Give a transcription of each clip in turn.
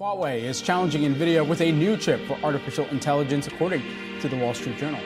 Huawei is challenging Nvidia with a new chip for artificial intelligence, according to the Wall Street Journal.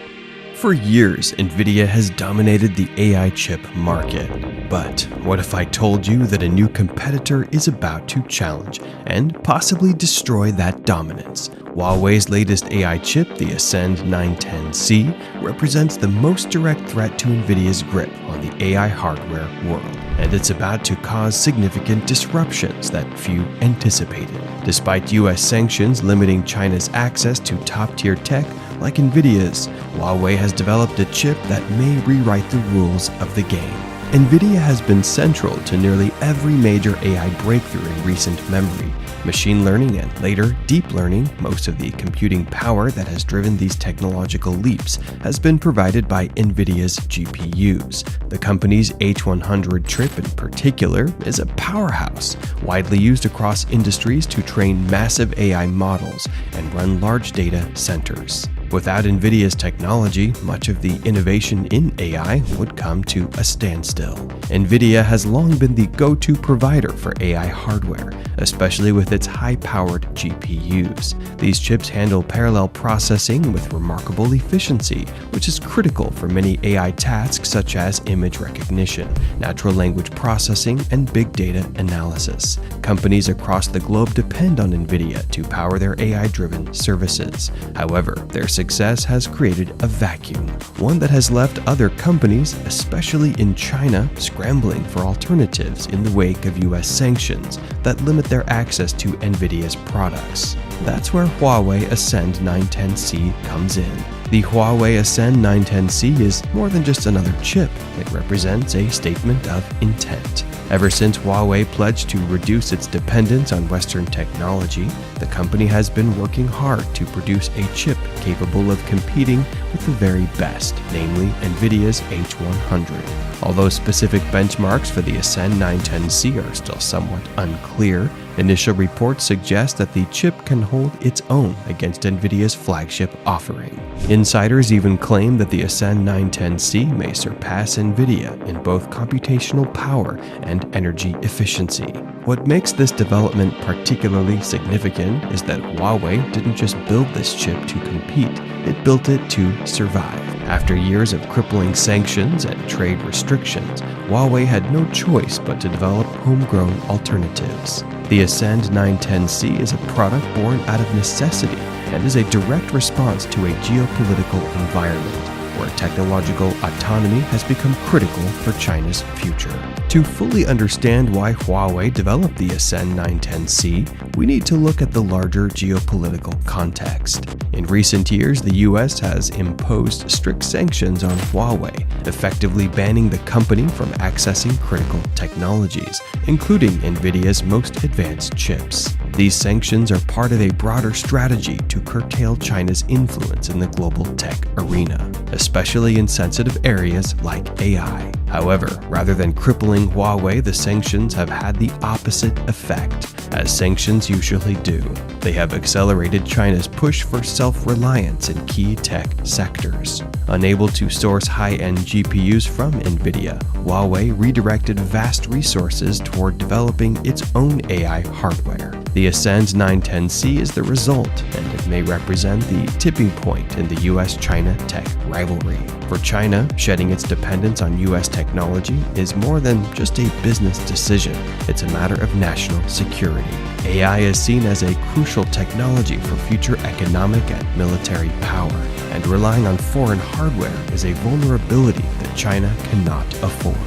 For years, Nvidia has dominated the AI chip market. But what if I told you that a new competitor is about to challenge and possibly destroy that dominance? Huawei's latest AI chip, the Ascend 910C, represents the most direct threat to Nvidia's grip on the AI hardware world, and it's about to cause significant disruptions that few anticipated. Despite US sanctions limiting China's access to top-tier tech like Nvidia's, Huawei has developed a chip that may rewrite the rules of the game. Nvidia has been central to nearly every major AI breakthrough in recent memory, machine learning, and later deep learning. Most of the computing power that has driven these technological leaps has been provided by Nvidia's GPUs. The company's H100 chip in particular is a powerhouse, widely used across industries to train massive AI models and run large data centers. Without Nvidia's technology, much of the innovation in AI would come to a standstill. Nvidia has long been the go-to provider for AI hardware, especially with its high-powered GPUs. These chips handle parallel processing with remarkable efficiency, which is critical for many AI tasks such as image recognition, natural language processing, and big data analysis. Companies across the globe depend on Nvidia to power their AI-driven services. However, their success has created a vacuum, one that has left other companies, especially in China, scrambling for alternatives in the wake of US sanctions that limit their access to Nvidia's products. That's where Huawei Ascend 910C comes in. The Huawei Ascend 910C is more than just another chip. It represents a statement of intent. Ever since Huawei pledged to reduce its dependence on Western technology, the company has been working hard to produce a chip capable of competing with the very best, namely Nvidia's H100. Although specific benchmarks for the Ascend 910C are still somewhat unclear, initial reports suggest that the chip can hold its own against Nvidia's flagship offering. Insiders even claim that the Ascend 910C may surpass Nvidia in both computational power and energy efficiency. What makes this development particularly significant is that Huawei didn't just build this chip to compete, it built it to survive. After years of crippling sanctions and trade restrictions, Huawei had no choice but to develop homegrown alternatives. The Ascend 910C is a product born out of necessity and is a direct response to a geopolitical environment where technological autonomy has become critical for China's future. To fully understand why Huawei developed the Ascend 910C, we need to look at the larger geopolitical context. In recent years, the US has imposed strict sanctions on Huawei, effectively banning the company from accessing critical technologies, including Nvidia's most advanced chips. These sanctions are part of a broader strategy to curtail China's influence in the global tech arena, especially in sensitive areas like AI. However, rather than crippling Huawei, the sanctions have had the opposite effect, as sanctions usually do. They have accelerated China's push for self-reliance in key tech sectors. Unable to source high-end GPUs from Nvidia, Huawei redirected vast resources toward developing its own AI hardware. The Ascend 910C is the result, and it may represent the tipping point in the US-China tech rivalry. For China, shedding its dependence on US technology is more than just a business decision. It's a matter of national security. AI is seen as a crucial technology for future economic and military power, and relying on foreign hardware is a vulnerability that China cannot afford.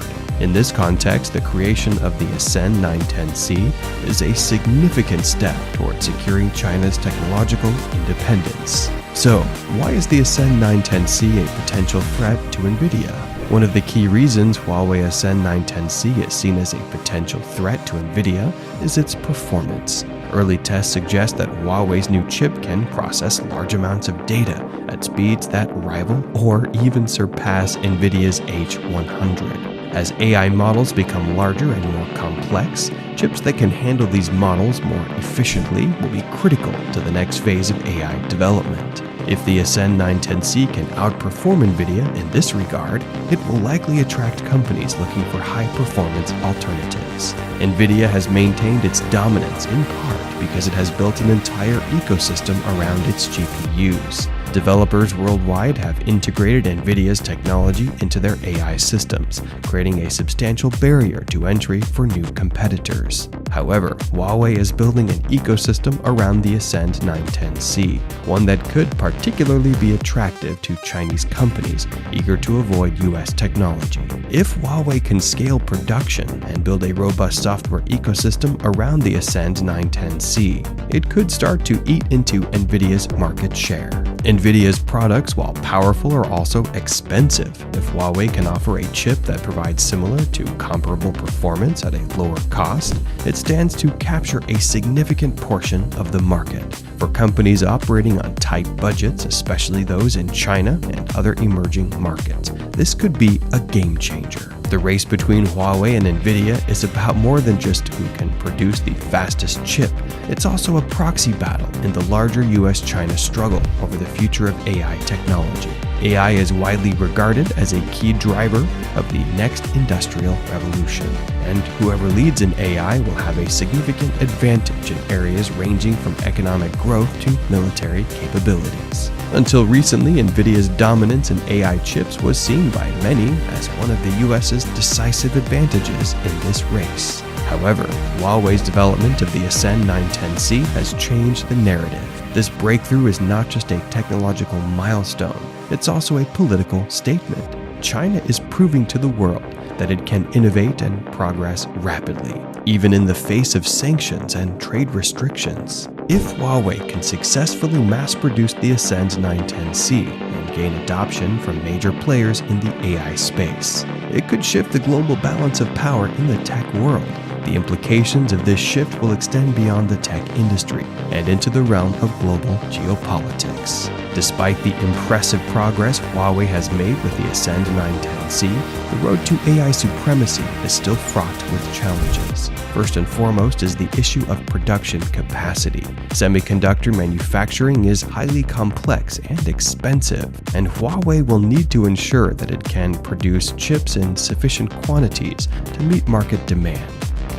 In this context, the creation of the Ascend 910C is a significant step toward securing China's technological independence. So, why is the Ascend 910C a potential threat to Nvidia? One of the key reasons Huawei Ascend 910C is seen as a potential threat to Nvidia is its performance. Early tests suggest that Huawei's new chip can process large amounts of data at speeds that rival or even surpass Nvidia's H100. As AI models become larger and more complex, chips that can handle these models more efficiently will be critical to the next phase of AI development. If the Ascend 910C can outperform Nvidia in this regard, it will likely attract companies looking for high-performance alternatives. Nvidia has maintained its dominance in part because it has built an entire ecosystem around its GPUs. Developers worldwide have integrated Nvidia's technology into their AI systems, creating a substantial barrier to entry for new competitors. However, Huawei is building an ecosystem around the Ascend 910C, one that could particularly be attractive to Chinese companies eager to avoid US technology. If Huawei can scale production and build a robust software ecosystem around the Ascend 910C, it could start to eat into Nvidia's market share. Nvidia's products, while powerful, are also expensive. If Huawei can offer a chip that provides similar to comparable performance at a lower cost, it stands to capture a significant portion of the market. For companies operating on tight budgets, especially those in China and other emerging markets, this could be a game changer. The race between Huawei and Nvidia is about more than just who can produce the fastest chip. It's also a proxy battle in the larger US-China struggle over the future of AI technology. AI is widely regarded as a key driver of the next industrial revolution, and whoever leads in AI will have a significant advantage in areas ranging from economic growth to military capabilities. Until recently, Nvidia's dominance in AI chips was seen by many as one of the US's decisive advantages in this race. However, Huawei's development of the Ascend 910C has changed the narrative. This breakthrough is not just a technological milestone, it's also a political statement. China is proving to the world that it can innovate and progress rapidly, even in the face of sanctions and trade restrictions. If Huawei can successfully mass-produce the Ascend 910C and gain adoption from major players in the AI space, it could shift the global balance of power in the tech world. The implications of this shift will extend beyond the tech industry and into the realm of global geopolitics. Despite the impressive progress Huawei has made with the Ascend 910C, the road to AI supremacy is still fraught with challenges. First and foremost is the issue of production capacity. Semiconductor manufacturing is highly complex and expensive, and Huawei will need to ensure that it can produce chips in sufficient quantities to meet market demand.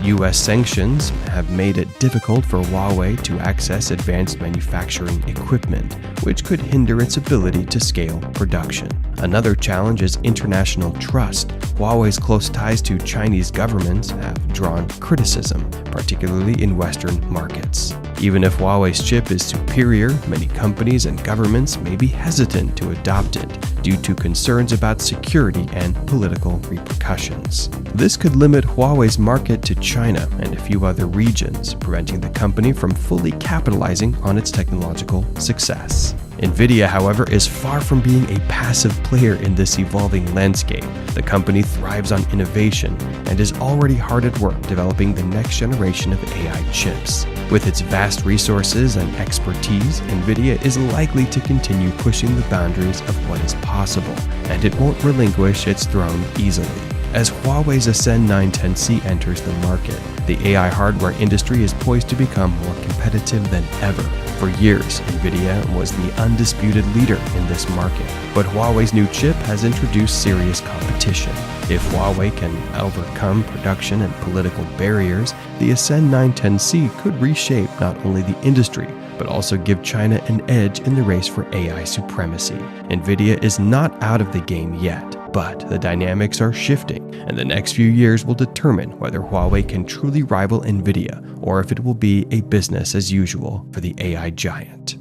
US sanctions have made it difficult for Huawei to access advanced manufacturing equipment, which could hinder its ability to scale production. Another challenge is international trust. Huawei's close ties to Chinese governments have drawn criticism, particularly in Western markets. Even if Huawei's chip is superior, many companies and governments may be hesitant to adopt it due to concerns about security and political repercussions. This could limit Huawei's market to China and a few other regions, preventing the company from fully capitalizing on its technological success. Nvidia, however, is far from being a passive player in this evolving landscape. The company thrives on innovation and is already hard at work developing the next generation of AI chips. With its vast resources and expertise, Nvidia is likely to continue pushing the boundaries of what is possible, and it won't relinquish its throne easily. As Huawei's Ascend 910C enters the market, the AI hardware industry is poised to become more competitive than ever. For years, Nvidia was the undisputed leader in this market, but Huawei's new chip has introduced serious competition. If Huawei can overcome production and political barriers, the Ascend 910C could reshape not only the industry, but also give China an edge in the race for AI supremacy. Nvidia is not out of the game yet, but the dynamics are shifting, and the next few years will determine whether Huawei can truly rival Nvidia or if it will be a business as usual for the AI giant.